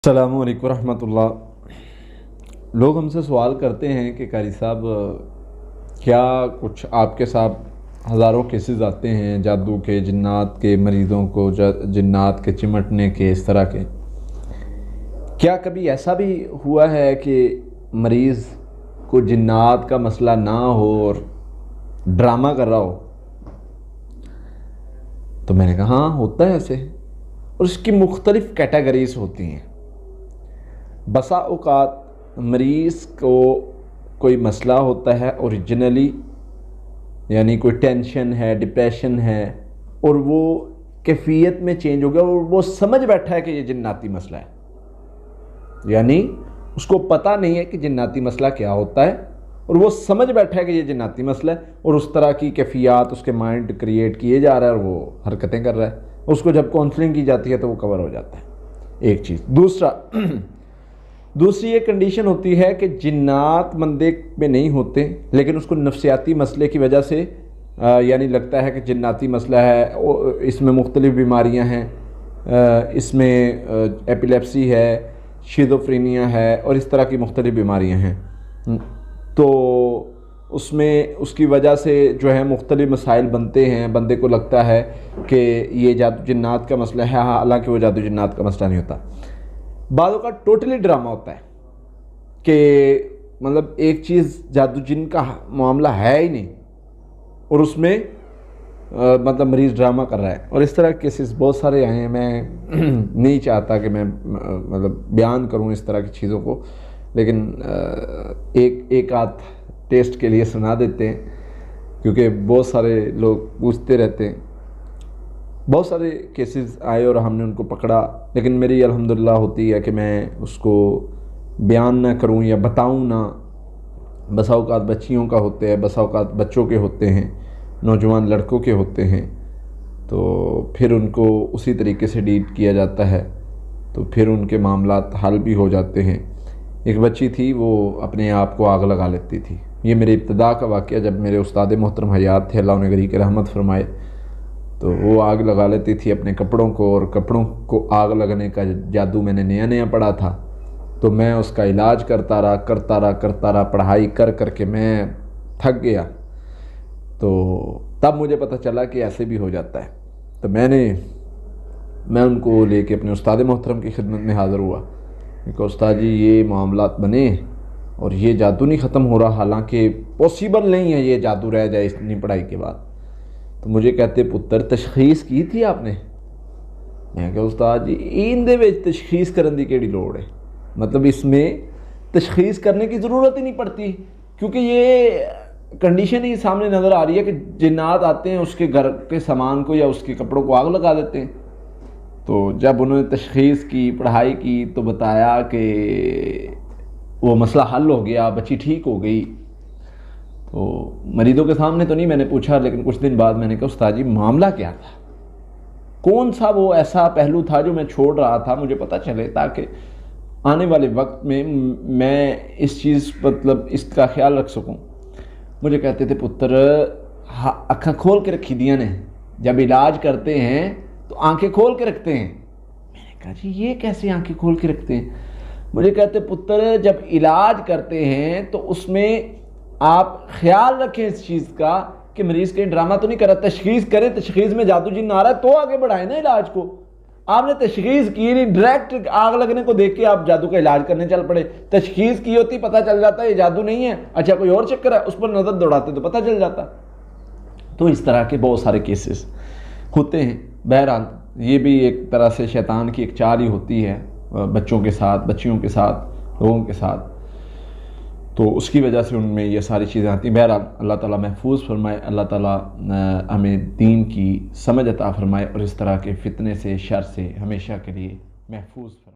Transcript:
अस्सलामु अलैकुम रहमतुल्लाह। लोग हमसे सवाल करते हैं कि कारी साहब, क्या कुछ आपके साथ हज़ारों केसेस आते हैं जादू के, जिन्नात के, मरीज़ों को जिन्नात के चिमटने के, इस तरह के? क्या कभी ऐसा भी हुआ है कि मरीज़ को जिन्नात का मसला ना हो और ड्रामा कर रहा हो? तो मैंने कहा हाँ, होता है ऐसे, और इसकी मुख्तलिफ़ कैटेगरीज होती हैं। बसा औक़ात मरीज़ को कोई मसला होता है ओरिजिनली, यानी कोई टेंशन है, डिप्रेशन है, और वो कैफियत में चेंज हो गया और वो समझ बैठा है कि ये जिन्नाती मसला है, यानी उसको पता नहीं है कि जिन्नाती मसला क्या होता है, और वो समझ बैठा है कि ये जिन्नाती मसला है, और उस तरह की कैफियत उसके माइंड क्रिएट किए जा रहा है और वो हरकतें कर रहा है। उसको जब काउंसलिंग की जाती है तो वो कवर हो जाता है, एक चीज़। दूसरी एक कंडीशन होती है कि जिन्नात बंदे में नहीं होते, लेकिन उसको नफ्सियाती मसले की वजह से यानी लगता है कि जिन्नाती मसला है, इसमें मुख्तलिफ़ बीमारियां हैं, इसमें एपिलेप्सी है, शिज़ोफ्रेनिया है, और इस तरह की मुख्तलिफ़ बीमारियां हैं। तो उसमें उसकी वजह से जो है मुख्तलिफ़ मसाइल बनते हैं। बंदे को लगता है कि ये जादू जिन्नात का मसला है, हालांकि वो जादू जिन्नात का मसला नहीं होता। बाज़ों का टोटली ड्रामा होता है कि मतलब एक चीज़ जादू जिन का मामला है ही नहीं, और उसमें मतलब मरीज़ ड्रामा कर रहा है, और इस तरह के केसेस बहुत सारे आए हैं। मैं नहीं चाहता कि मैं मतलब बयान करूं इस तरह की चीज़ों को, लेकिन एक आध टेस्ट के लिए सुना देते हैं, क्योंकि बहुत सारे लोग पूछते रहते हैं। बहुत सारे केसेस आए और हमने उनको पकड़ा, लेकिन मेरी अल्हम्दुलिल्लाह होती है कि मैं उसको बयान ना करूं या बताऊं ना। बसा औक़ात बच्चियों का होते हैं, बसा औक़ात बच्चों के होते हैं, नौजवान लड़कों के होते हैं, तो फिर उनको उसी तरीके से डील किया जाता है, तो फिर उनके मामलात हल भी हो जाते हैं। एक बच्ची थी, वो अपने आप को आग लगा लेती थी। ये मेरे इब्तिदा का वाक़या, जब मेरे उस्ताद मोहतरम हयात थे, अल्लाह उन्हें गरीक रहमत फरमाए, तो वो आग लगा लेती थी अपने कपड़ों को, और कपड़ों को आग लगने का जादू मैंने नया नया पढ़ा था, तो मैं उसका इलाज करता रहा, पढ़ाई कर के मैं थक गया। तो तब मुझे पता चला कि ऐसे भी हो जाता है। तो मैं उनको लेके अपने उस्ताद मोहतरम की खिदमत में हाज़िर हुआ कि उस्ताद जी, ये मामलात बने और ये जादू नहीं ख़त्म हो रहा, हालांकि पॉसिबल नहीं है ये जादू रह जाए इतनी पढ़ाई के बाद। तो मुझे कहते, पुत्र तशखीस की थी आपने? मैं कहा उस्ताद जी, इंदे विच तशखीस करने की केड़ी लोड़ है, मतलब इसमें तशखीस करने की ज़रूरत ही नहीं पड़ती, क्योंकि ये कंडीशन ही सामने नज़र आ रही है कि जिन्नात आते हैं, उसके घर के सामान को या उसके कपड़ों को आग लगा देते हैं। तो जब उन्होंने तशखीस की, पढ़ाई की, तो बताया कि वो मसला हल हो गया, बच्ची ठीक हो गई। तो मरीज़ों के सामने तो नहीं मैंने पूछा, लेकिन कुछ दिन बाद मैंने कहा उस्ताद जी, मामला क्या था, कौन सा वो ऐसा पहलू था जो मैं छोड़ रहा था, मुझे पता चले, ताकि आने वाले वक्त में मैं इस चीज़ मतलब इसका ख्याल रख सकूं। मुझे कहते थे, पुत्र आँखें खोल के रखी दिया ने, जब इलाज करते हैं तो आंखें खोल के रखते हैं। मैंने कहा जी, ये कैसे आंखें खोल के रखते हैं? मुझे कहते, पुत्र जब इलाज करते हैं तो उसमें आप ख्याल रखें इस चीज़ का कि मरीज़ कहीं ड्रामा तो नहीं कर रहा। तशखीस करें, तशखीस में जादू जिन्न आ रहा है तो आगे बढ़ाएं ना इलाज को। आपने तशखीस की नहीं, डायरेक्ट आग लगने को देख के आप जादू का इलाज करने चल पड़े। तशखीस की होती, पता चल जाता है ये जादू नहीं है, अच्छा कोई और चक्कर है, उस पर नज़र दौड़ाते तो पता चल जाता। तो इस तरह के बहुत सारे केसेस होते हैं। बहरहाल ये भी एक तरह से शैतान की एक चाल ही होती है, बच्चों के साथ, बच्चियों के साथ, लोगों के साथ, तो उसकी वजह से उनमें ये सारी चीज़ें आती हैं। बहरहाल अल्लाह ताला महफूज फरमाए, अल्लाह ताला हमें दीन की समझ अता फरमाए, और इस तरह के फितने से, शर से हमेशा के लिए महफूज फरमाए।